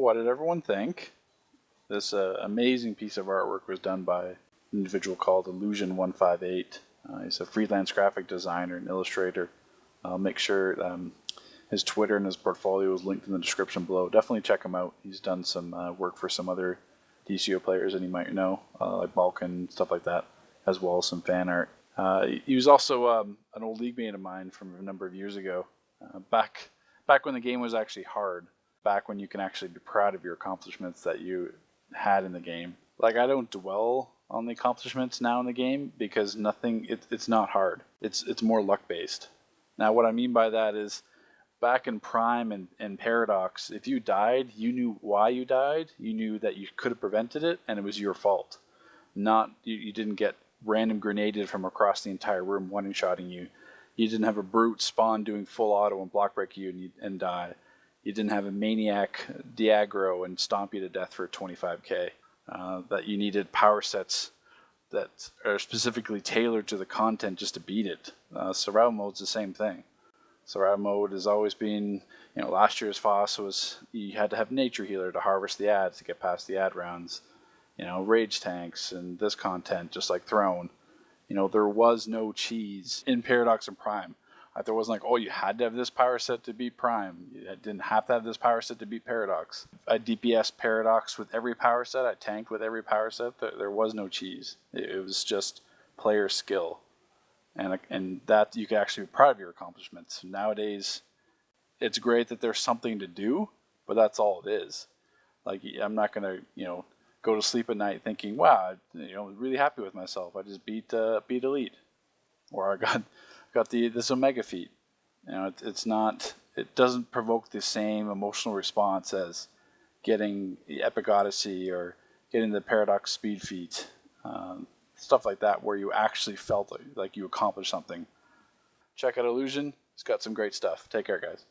what did everyone think? This amazing piece of artwork was done by an individual called Illusion158. He's a freelance graphic designer and illustrator. I'll make sure his Twitter and his portfolio is linked in the description below. Definitely check him out. He's done some work for some other DCO players that you might know, like Balkan, stuff like that, as well as some fan art. He was also an old league mate of mine from a number of years ago, back when the game was actually hard, back when you can actually be proud of your accomplishments that you had in the game. Like, I don't dwell on the accomplishments now in the game because it's not hard. It's more luck based. Now, what I mean by that is, back in Prime and Paradox, if you died, you knew why you died. You knew that you could have prevented it, and it was your fault. Not you didn't get random grenaded from across the entire room, one-shotting you. You didn't have a brute spawn doing full auto and block break you and die. You didn't have a maniac de-aggro and stomp you to death for 25k. That you needed power sets that are specifically tailored to the content just to beat it. Survival mode's the same thing. Survival mode has always been, last year's FOSS was you had to have Nature Healer to harvest the ads to get past the ad rounds. Rage tanks and this content, just like Throne. There was no cheese in Paradox and Prime. There wasn't like, oh, you had to have this power set to beat Prime. You didn't have to have this power set to beat Paradox. I DPS Paradox with every power set. I tanked with every power set. There was no cheese. It was just player skill. And that you can actually be proud of your accomplishments. Nowadays, it's great that there's something to do, but that's all it is. Like, I'm not going to, go to sleep at night thinking, wow, I'm really happy with myself. I just beat Elite. Or I got this Omega feat. It doesn't provoke the same emotional response as getting the Epic Odyssey or getting the Paradox Speed feat. Stuff like that where you actually felt like you accomplished something. Check out Illusion. It's got some great stuff. Take care, guys.